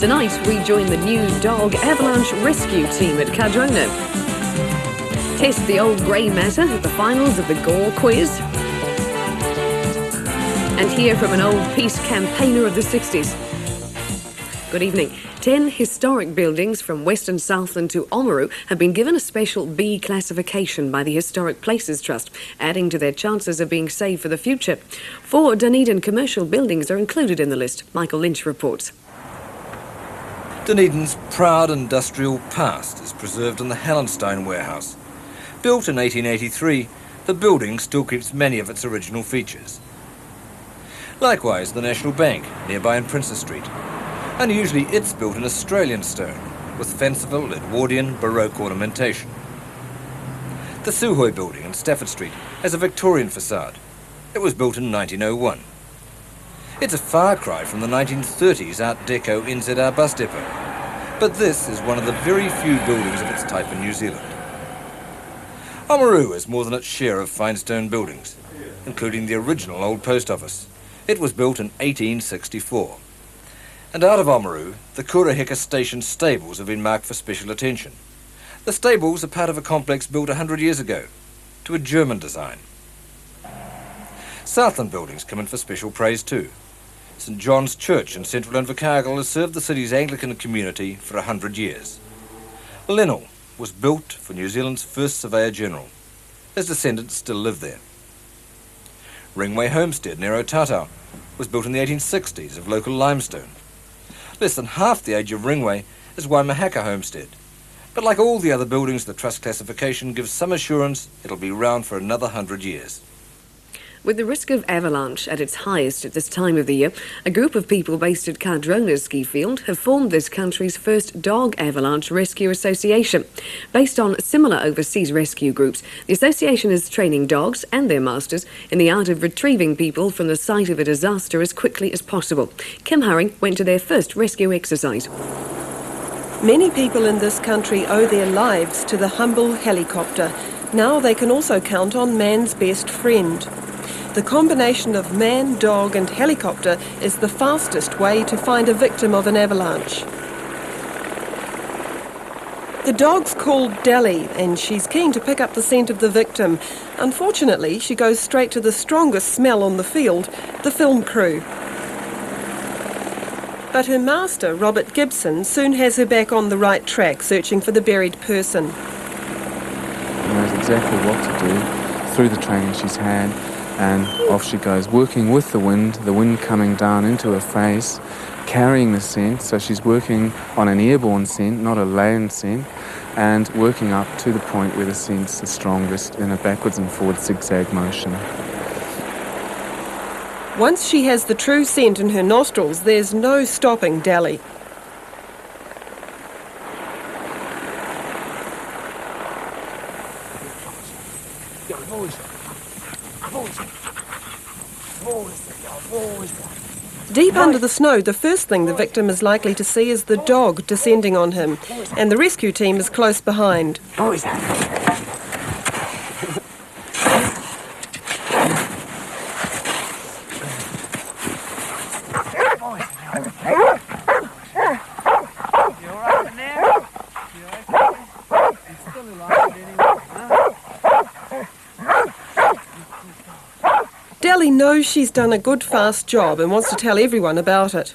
Tonight, we join the new dog avalanche rescue team at Cardrona. Test the old grey matter at the finals of the Gore Quiz. And hear from an old peace campaigner of the 60s. Good evening. 10 historic buildings from Western Southland to Oamaru have been given a special B classification by the Historic Places Trust, adding to their chances of being saved for the future. 4 Dunedin commercial buildings are included in the list. Michael Lynch reports. Dunedin's proud industrial past is preserved in the Hallenstein warehouse. Built in 1883, the building still keeps many of its original features. Likewise, the National Bank, nearby in Princess Street. Unusually, it's built in Australian stone, with fanciful Edwardian Baroque ornamentation. The Suhoi building in Stafford Street has a Victorian facade. It was built in 1901. It's a far cry from the 1930s Art Deco NZR bus depot, but this is one of the very few buildings of its type in New Zealand. Oamaru has more than its share of fine stone buildings, including the original old post office. It was built in 1864. And out of Oamaru, the Kuraheka Station stables have been marked for special attention. The stables are part of a complex built 100 years ago, to a German design. Southland buildings come in for special praise too. St John's Church in central Invercargill has served the city's Anglican community for 100 years. Lennell was built for New Zealand's first Surveyor General. His descendants still live there. Ringway Homestead near Otago was built in the 1860s of local limestone. Less than half the age of Ringway is Waimahaka Homestead. But like all the other buildings, the Trust classification gives some assurance it'll be around for another 100 years. With the risk of avalanche at its highest at this time of the year, a group of people based at Cardrona ski field have formed this country's first dog avalanche rescue association. Based on similar overseas rescue groups, the association is training dogs and their masters in the art of retrieving people from the site of a disaster as quickly as possible. Kim Hurring went to their first rescue exercise. Many people in this country owe their lives to the humble helicopter. Now they can also count on man's best friend. The combination of man, dog and helicopter is the fastest way to find a victim of an avalanche. The dog's called Deli and she's keen to pick up the scent of the victim. Unfortunately, she goes straight to the strongest smell on the field, the film crew. But her master, Robert Gibson, soon has her back on the right track, searching for the buried person. She knows exactly what to do through the training she's had. And off she goes, working with the wind coming down into her face, carrying the scent, so she's working on an airborne scent, not a land scent, and working up to the point where the scent's the strongest in a backwards and forward zigzag motion. Once she has the true scent in her nostrils, there's no stopping Deli. Deep under the snow, the first thing the victim is likely to see is the dog descending on him, and the rescue team is close behind. Deli knows she's done a good fast job and wants to tell everyone about it.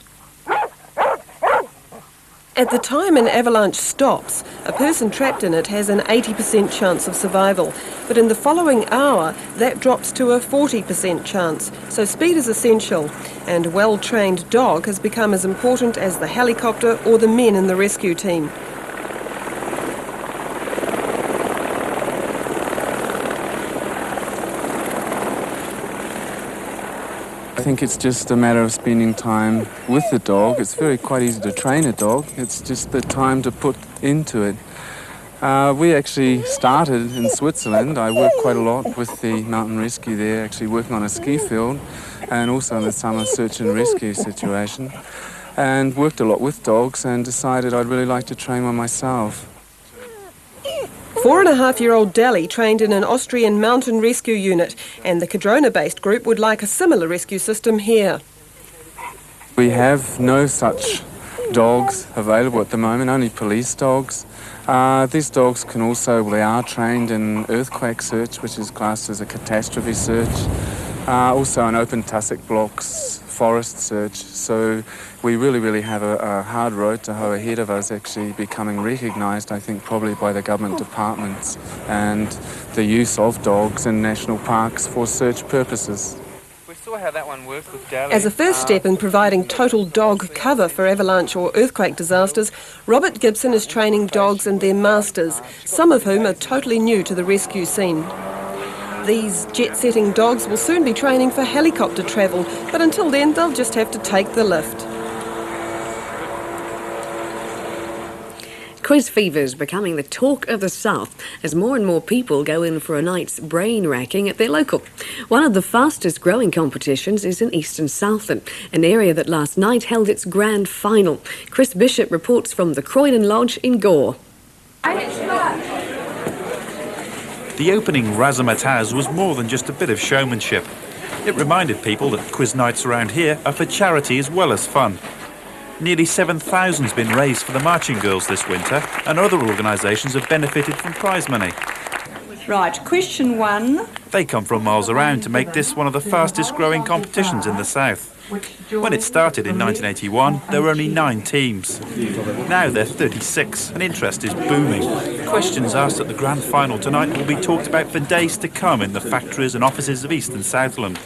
At the time an avalanche stops, a person trapped in it has an 80% chance of survival, but in the following hour that drops to a 40% chance, so speed is essential, and a well-trained dog has become as important as the helicopter or the men in the rescue team. I think it's just a matter of spending time with the dog. It's quite easy to train a dog. It's just the time to put into it. We actually started in Switzerland. I worked quite a lot with the mountain rescue there, actually working on a ski field and also in the summer search and rescue situation. And worked a lot with dogs and decided I'd really like to train one myself. 4.5-year-old Deli trained in an Austrian mountain rescue unit, and the Cardrona-based group would like a similar rescue system here. We have no such dogs available at the moment, only police dogs. These dogs can also, they are trained in earthquake search, which is classed as a catastrophe search. Also in open tussock blocks, forest search. So we really have a hard road to hoe ahead of us actually becoming recognised, I think, probably by the government departments and the use of dogs in national parks for search purposes. We saw how that one worked with Dally. As a first step in providing total dog cover for avalanche or earthquake disasters, Robert Gibson is training dogs and their masters, some of whom are totally new to the rescue scene. These jet-setting dogs will soon be training for helicopter travel, but until then they'll just have to take the lift. Quiz fever's becoming the talk of the South as more and more people go in for a night's brain-racking at their local. One of the fastest growing competitions is in eastern Southland, an area that last night held its grand final. Chris Bishop reports from the Croydon Lodge in Gore. The opening razzmatazz was more than just a bit of showmanship. It reminded people that quiz nights around here are for charity as well as fun. Nearly 7,000's been raised for the Marching Girls this winter, and other organisations have benefited from prize money. Right, question 1. They come from miles around to make this one of the fastest growing competitions in the south. When it started in 1981, there were only 9 teams. Now there are 36, and interest is booming. Questions asked at the grand final tonight will be talked about for days to come in the factories and offices of East and Southland.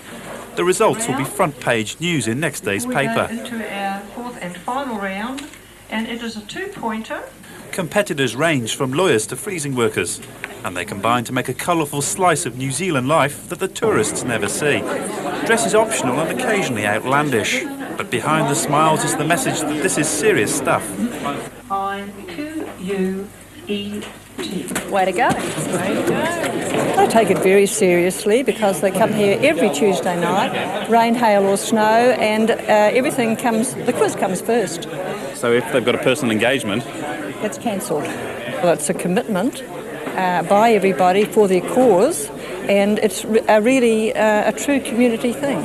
The results will be front page news in next day's paper. We go into our fourth and final round, and it is a 2-pointer. Competitors range from lawyers to freezing workers, and they combine to make a colourful slice of New Zealand life that the tourists never see. Dress is optional and occasionally outlandish, but behind the smiles is the message that this is serious stuff. I-Q-U-E-T. Way to go. I take it very seriously because they come here every Tuesday night, rain, hail or snow, and the quiz comes first. So if they've got a personal engagement, It's cancelled. Well, it's a commitment by everybody for their cause, and it's really a true community thing.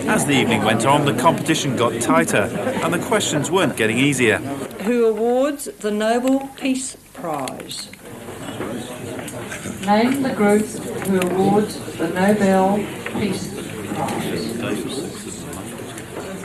As the evening went on, the competition got tighter, and the questions weren't getting easier. Who awards the Nobel Peace Prize? Name the group who awards the Nobel Peace Prize.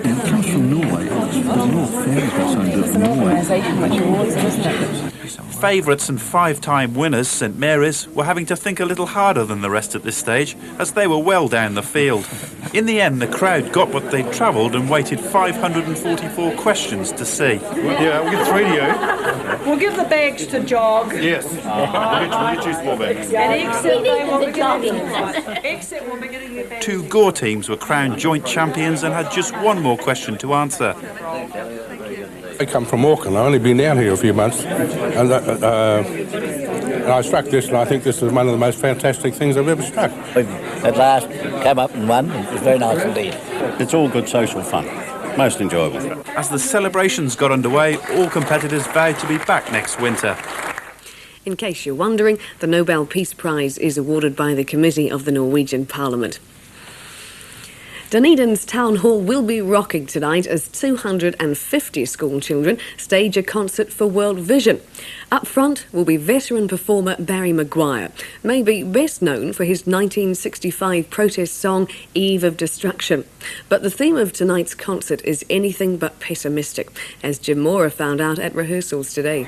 It comes from Norway. It's an organisation which awards it, isn't it? Favourites and 5-time winners, St Mary's, were having to think a little harder than the rest at this stage, as they were well down the field. In the end, the crowd got what they'd travelled and waited 544 questions to see. Yeah, we'll get 3 to you. We'll give the bags to Jog. Yes. We'll get you small bags. And Exit will be getting their bags. 2 Gore teams were crowned joint champions and had just one more question to answer. I come from Auckland. I've only been down here a few months. And I struck this, and I think this is one of the most fantastic things I've ever struck. At last, came up and won. It was very nice indeed. It's all good social fun. Most enjoyable. As the celebrations got underway, all competitors vowed to be back next winter. In case you're wondering, the Nobel Peace Prize is awarded by the Committee of the Norwegian Parliament. Dunedin's Town Hall will be rocking tonight as 250 school children stage a concert for World Vision. Up front will be veteran performer Barry McGuire, maybe best known for his 1965 protest song Eve of Destruction. But the theme of tonight's concert is anything but pessimistic, as Jim Mora found out at rehearsals today.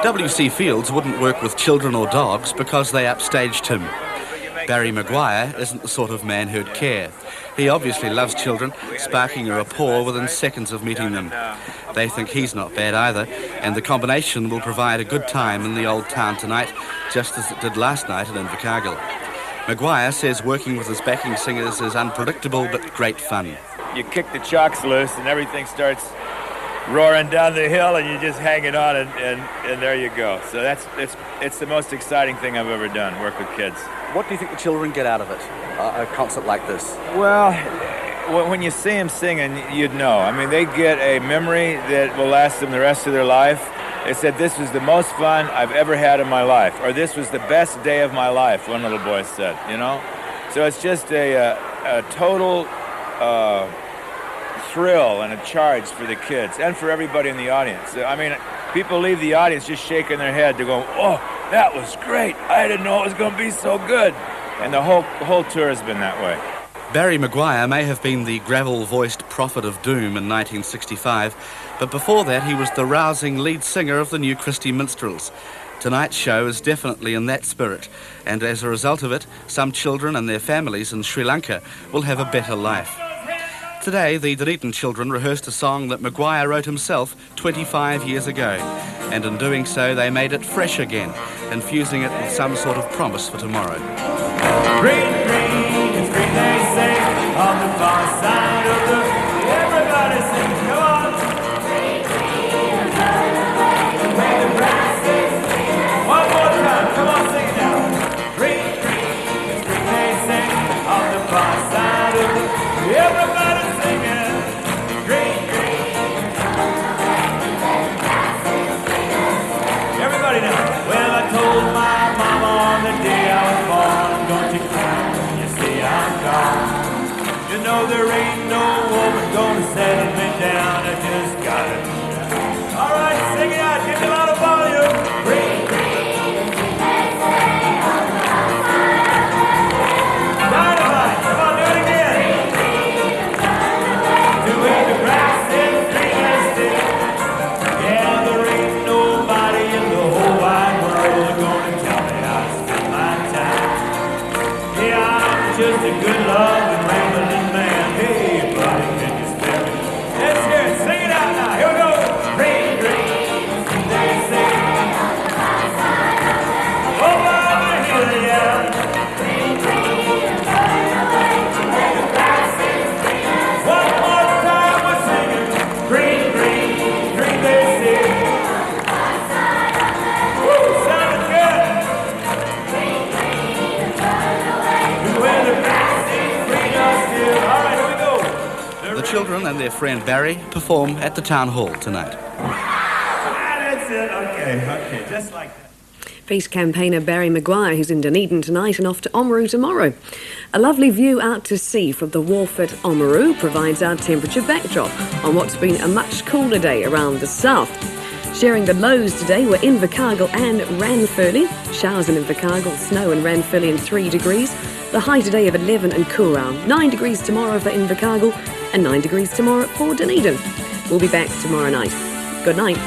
W.C. Fields wouldn't work with children or dogs because they upstaged him. Barry McGuire isn't the sort of man who'd care. He obviously loves children, sparking a rapport within seconds of meeting them. They think he's not bad either, and the combination will provide a good time in the old town tonight, just as it did last night in Invercargill. McGuire says working with his backing singers is unpredictable but great fun. You kick the chocks loose and everything starts roaring down the hill and you're just hanging on and there you go. So it's the most exciting thing I've ever done, work with kids. What do you think the children get out of it, a concert like this? Well, when you see them singing, you'd know. I mean, they get a memory that will last them the rest of their life. They said, this was the most fun I've ever had in my life, or this was the best day of my life, one little boy said, you know? So it's just a total thrill and a charge for the kids and for everybody in the audience. I mean, people leave the audience just shaking their head. They're going, oh, that was great. I didn't know it was going to be so good. And the whole tour has been that way. Barry McGuire may have been the gravel-voiced prophet of doom in 1965, but before that he was the rousing lead singer of the New Christie Minstrels. Tonight's show is definitely in that spirit, and as a result of it, some children and their families in Sri Lanka will have a better life. Today, the Dunedin children rehearsed a song that McGuire wrote himself 25 years ago, and in doing so they made it fresh again, infusing it with some sort of promise for tomorrow. Green, green, it's green they say, on the far side of the... Everybody sing, come on! Green, green, where the grass is green. One more time, come on, sing it now. Green, green, it's green they say, on the far side of the... Everybody singing, green, green. Everybody now. Well, I told my mama on the day I was born, don't you cry when you see I'm gone. You know there ain't no woman gonna settle me down, I just got it. All right, sing it out, give me a lot of volume. Green, green, dynamite, come on, do it again. To where the grass is green as still. Yeah, there ain't nobody in the whole wide world gonna tell me how to spend my time. Yeah, I'm just a good loving rambling man. Hey, buddy, can you spare me? Let's hear it. Sing it out now. Here we go. Green, green, they say. Over the hill, yeah. Green, green, where the grass is green. One more time we're singing. Green, green, green they say. Woo, sounded good. Where the grass is greener still. All right, here we go. The children and their friend Barry perform at the town hall tonight. That's it. Okay, just like that. Peace campaigner Barry McGuire, who's in Dunedin tonight and off to Oamaru tomorrow. A lovely view out to sea from the wharf at Oamaru provides our temperature backdrop on what's been a much cooler day around the south. Sharing the lows today were Invercargill and Ranfurly. Showers in Invercargill, snow in Ranfurly and 3 degrees. The high today of 11 in Coorau, 9 degrees tomorrow for Invercargill and 9 degrees tomorrow for Dunedin. We'll be back tomorrow night. Good night.